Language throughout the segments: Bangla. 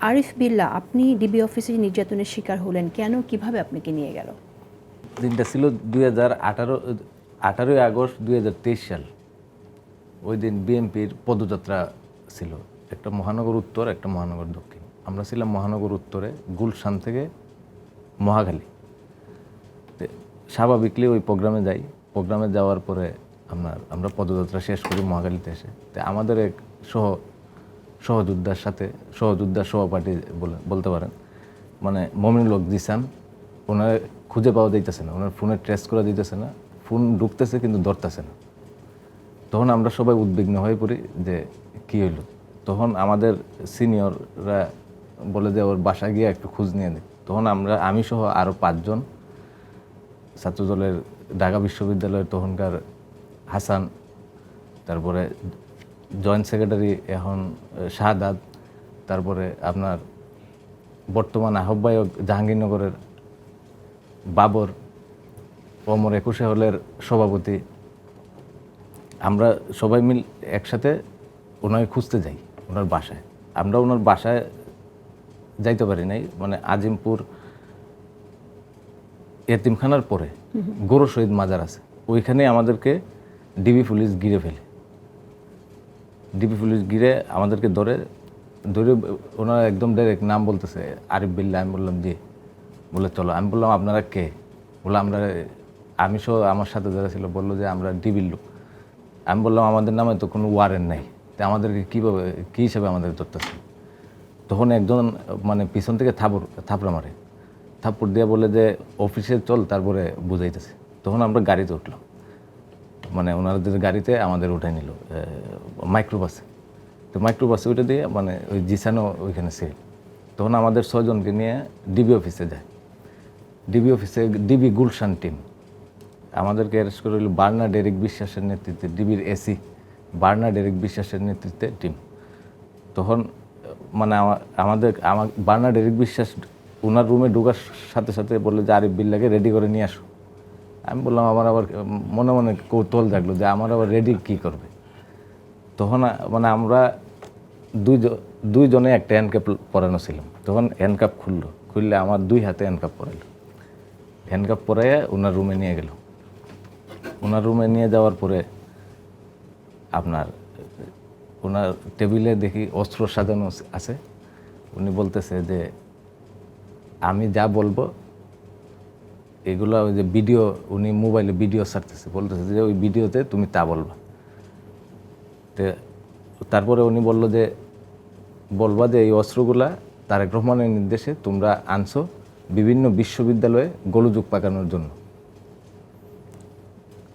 আরিফ বিল্লাহ, আপনি ডিবি অফিসে নির্যাতনের শিকার হলেন কেন, কিভাবে আপনাকে নিয়ে গেল? দিনটা ছিল 18ই আগস্ট 2023 সাল। ওই দিন বিএনপির পদযাত্রা ছিল, একটা মহানগর উত্তর, একটা মহানগর দক্ষিণ। আমরা ছিলাম মহানগর উত্তরে, গুলশান থেকে মহাখালী। স্বাভাবিকলি ওই প্রোগ্রামে যাই। প্রোগ্রামে যাওয়ার পরে আমরা পদযাত্রা শেষ করি মহাখালীতে এসে। তো আমাদের এক সহযোদ্ধার সাথে, সহযোদ্ধার সহপাঠী বলতে পারেন, মানে মমিনুল হক জিসান, ওনার খুঁজে পাওয়া যাইতেছে না, ওনার ফোনে ট্রেস করা যাইতেছে না, ফোন ঢুকতেছে কিন্তু ধরতেছে না। তখন আমরা সবাই উদ্বিগ্ন হয়ে পড়ি যে কী হইল। তখন আমাদের সিনিয়ররা বলে যে ওর বাসায় গিয়ে একটু খোঁজ নিয়ে দিই। তখন আমি সহ আরও 5 জন ছাত্রদলের, ঢাকা বিশ্ববিদ্যালয়ের তখনকার হাসান, তারপরে জয়েন্ট সেক্রেটারি এখন শাহাদাত, তারপরে আপনার বর্তমান আহ্বায়ক জাহাঙ্গীরনগরের বাবর, ওমর 21 হলের সভাপতি, আমরা সবাই একসাথে ওনাকে খুঁজতে যাই ওনার বাসায়। আমরা ওনার বাসায় যাইতে পারি নাই, মানে আজিমপুর এতিমখানার পরে গোরো শহীদ মাজার আছে, ওইখানে আমাদেরকে ডিবি পুলিশ ঘিরে ফেলে। ডিবি পুলিশ ঘিরে আমাদেরকে ধরে ওনারা একদম ডাইরেক্ট নাম বলতেছে, আরিফ বিল্লাহ। আমি বললাম জি। বলে চলো। আমি বললাম আপনারা কে? বলে আমি সহ আমার সাথে যারা ছিল বললো যে আমরা ডিবির লোক। আমি বললাম আমাদের নামে তো কোনো ওয়ারেন্ট নাই, তো আমাদেরকে কীভাবে, কী হিসাবে আমাদের ধরতেছে? তখন একজন মানে পিছন থেকে থাপড়া মারে, থাপ্পড় দিয়ে বলে যে অফিসে চল, তারপরে বুঝাইতেছে। তখন আমরা গাড়িতে উঠলাম, মানে ওনাদের গাড়িতে আমাদের উঠাই নিল মাইক্রোবাসে। তো মাইক্রোবাসে উঠে দিয়ে মানে ওই জিসানও ওইখানে ছিল। তখন আমাদের 6 জনকে নিয়ে ডিবি অফিসে যায়। ডিবি অফিসে ডিবি গুলশান টিম আমাদেরকে অ্যারেস্ট করে হইল বার্না ডেরিক বিশ্বাসের নেতৃত্বে, ডিবির এসি বার্না ডেরিক বিশ্বাসের নেতৃত্বে টিম। তখন মানে আমার বার্না ডেরিক বিশ্বাস ওনার রুমে ঢোকার সাথে সাথে বললো যে আরিফ বিল্লাহকে রেডি করে নিয়ে আসো। আমি বললাম আমার আবার মনে মনে কৌতূহল থাকলো যে আমার আবার রেডি কী করবে। তখন মানে আমরা দুইজনে একটা হ্যান্ডকাপ পরানো ছিলাম। তখন হ্যান্ডকাপ খুললে আমার 2 হাতে হ্যান্ডকাপ পরাইলো। হ্যান্ডকাপ পরাইয়া ওনার রুমে নিয়ে গেল। ওনার রুমে নিয়ে যাওয়ার পরে ওনার টেবিলে দেখি অস্ত্র সাজানো আছে। উনি বলতেছে যে আমি যা বলবো এগুলো, ওই যে ভিডিও, উনি মোবাইলে ভিডিও ছাড়তেছে, বলতেছে যে ওই ভিডিওতে তুমি তা বলবা। তারপরে উনি বলবা যে এই অস্ত্রগুলা তারেক রহমানের নির্দেশে তোমরা আনছো বিভিন্ন বিশ্ববিদ্যালয়ে গোলযোগ পাকানোর জন্য।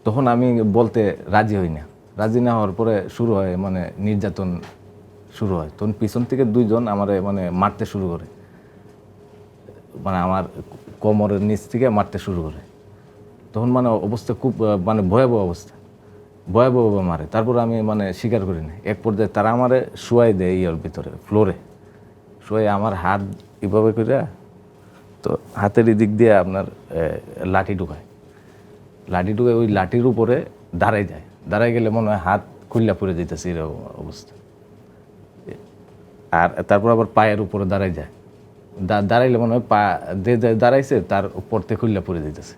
তখন আমি বলতে রাজি হই না। রাজি না হওয়ার পরে শুরু হয় মানে নির্যাতন শুরু হয়। তখন পিছন থেকে 2 জন আমারে মানে মারতে শুরু করে, মানে আমার কোমরের নিচ থেকে মারতে শুরু করে। তখন মানে অবস্থা খুব মানে ভয়াবহ অবস্থা, ভয়াবহ মারে। তারপর আমি মানে স্বীকার করি না। এক পর্যায়ে তারা আমারে শুয়াই দেয় ইয়ের ভিতরে, ফ্লোরে শুয়াই আমার হাত এভাবে করে, তো হাতের দিক দিয়ে আপনার লাঠি ঢুকায়। ওই লাঠির উপরে দাঁড়াই গেলে মনে হয় হাত খুল্লা পড়ে যেতেছে, এরকম অবস্থা। আর তারপর আবার পায়ের উপরে দাঁড়াইলে মনে হয় পা দাঁড়াইছে তার উপর থেকে খুল্লা পড়ে যেতেছে।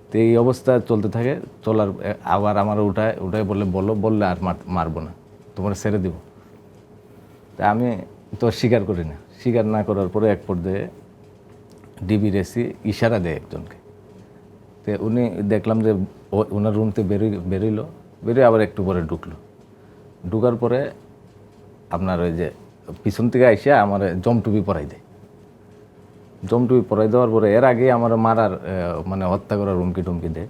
তো এই অবস্থা চলতে থাকে। চলার আবার আমার উঠায় বললে আর মারবো না, তোমার ছেড়ে দিব। তা আমি তো স্বীকার করি না। স্বীকার না করার পরে এক পর্যায়ে ডিবির এসি ইশারা দেয় একজনকে। তো উনি দেখলাম যে ওনার রুমতে বেরোয় আবার একটু পরে ঢুকার পরে আপনার ওই যে পিছন থেকে আইসে আমার জমটুপি পরাই দেয়। জমটুপি পরাই দেওয়ার পরে এর আগে আমার মারার মানে হত্যা করার হুমকি টুমকি দেয়।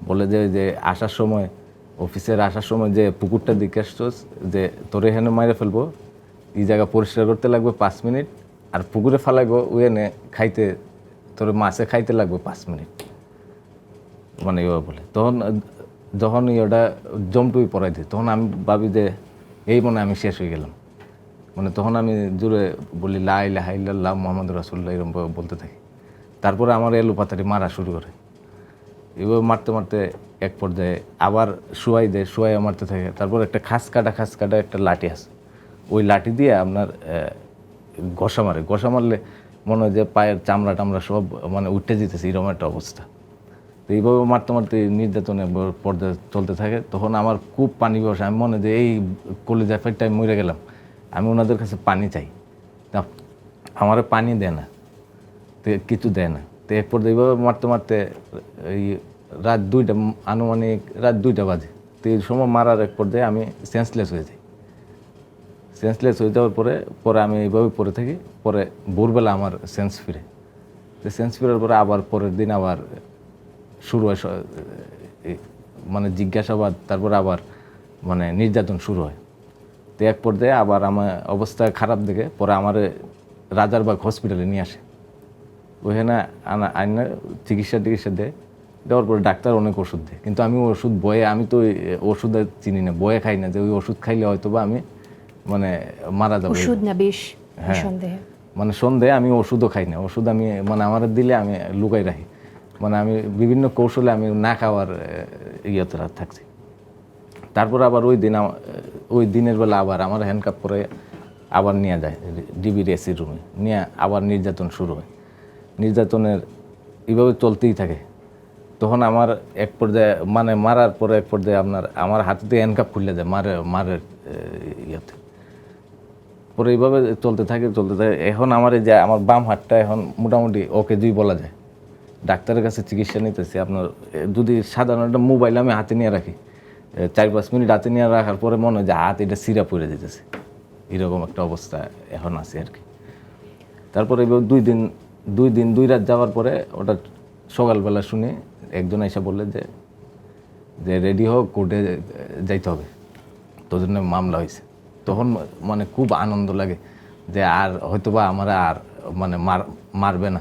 বলে যে আসার সময়, অফিসের আসার সময় যে পুকুরটা দিকে আসছোস, যে তোরে এখানে মাইরে ফেলবো, এই জায়গা পরিষ্কার করতে লাগবে 5 মিনিট, আর পুকুরে ফালাইবো ওখানে খাইতে, তোর মাছে খাইতে লাগবে 5 মিনিট, মানে এভাবে বলে। তখন যখন ওটা জমটুপি পরাই দিই, তখন আমি ভাবি যে এই মনে আমি শেষ হয়ে গেলাম। মানে তখন আমি জোরে বলি লা ইলাহা ইল্লাল্লাহ মুহাম্মাদুর রাসূলুল্লাহ, এরকম বলতে থাকি। তারপরে আমার এলোপাতাড়ি মারা শুরু করে। এভাবে মারতে এক পর্যায়ে আবার শুয়াইয়া মারতে থাকে। তারপর একটা খাস কাটা একটা লাঠি আছে, ওই লাঠি দিয়ে আপনার ঘষা মারলে মনে হয় যে পায়ের চামড়া টামড়া সব মানে উঠে যেতেছে, এরকম একটা অবস্থা। তো এইভাবে মারতে মারতে নির্যাতনের পর্যায়ে চলতে থাকে। তখন আমার খুব পানি বসে, আমি মনে যে এই কলেজা ফেটটা আমি মরে গেলাম, আমি ওনাদের কাছে পানি চাই, তা আমার পানি দেয় না, তো কিছু দেয় না। তো এক পর্যায়ে এইভাবে মারতে মারতে এই রাত 2টা, আনুমানিক রাত 2টা বাজে। তো এই সময় মারার এক পর্যায়ে আমি সেন্সলেস হয়ে যাই। সেন্সলেস হয়ে যাওয়ার পরে আমি এইভাবে পড়ে থাকি। পরে ভোরবেলা আমার সেন্স ফিরে। তো সেন্স ফিরার পরে আবার পরের দিন আবার শুরু হয় মানে জিজ্ঞাসাবাদ, তারপরে আবার মানে নির্যাতন শুরু হয়। তো এক পর্যায়ে আবার আমার অবস্থা খারাপ দেখে পরে আমার রাজারবাগ হসপিটালে নিয়ে আসে। ওইখানে আইনা চিকিৎসা দেয়, দেওয়ার পরে ডাক্তার অনেক ওষুধ দেয়, কিন্তু আমি ওই ওষুধ আমি তো ওই ওষুধ চিনি না, খাই না যে ওই ওষুধ খাইলে হয়তো বা আমি মানে মারা যাবো। ওষুধ না বিষ, হ্যাঁ, সন্দেহে মানে সন্দেহে আমি ওষুধও খাই না। ওষুধ আমি মানে আমার দিলে আমি লুকাই রাখি, মানে আমি বিভিন্ন কৌশলে আমি না খাওয়ার ইয়েতে থাকছি। তারপর আবার ওই দিনের বেলা আবার আমার হ্যান্ডকাপ করে আবার নিয়ে যায় ডিবির এসি রুমে, নিয়ে আবার নির্যাতন শুরু হয়। নির্যাতনের এইভাবে চলতেই থাকে। তখন আমার এক পর্যায়ে মানে মারার পরে এক পর্যায়ে আমার হাতে হ্যান্ডকাপ খুলে যায় মারের ইয়েতে। পরে এইভাবে চলতে থাকে। এখন আমার এই যে আমার বাম হাতটা এখন মোটামুটি ওকে বলা যায়। ডাক্তারের কাছে চিকিৎসা নিতেছি। আপনার যদি সাধারণ একটা মোবাইল আমি হাতে নিয়ে রাখি, 4-5 মিনিট হাতে নিয়ে রাখার পরে মনে হয় যে হাত এটা সিরা পড়ে যেতেছে, এরকম একটা অবস্থা এখন আছে আর কি। তারপরে এবার 2 রাত যাওয়ার পরে ওটা সকালবেলা শুনে একজন এসে বললে যে রেডি হোক, কোর্টে যাইতে হবে, তোদের নামে মামলা হয়েছে। তখন মানে খুব আনন্দ লাগে যে আর হয়তোবা আমরা আর মানে মারবে না।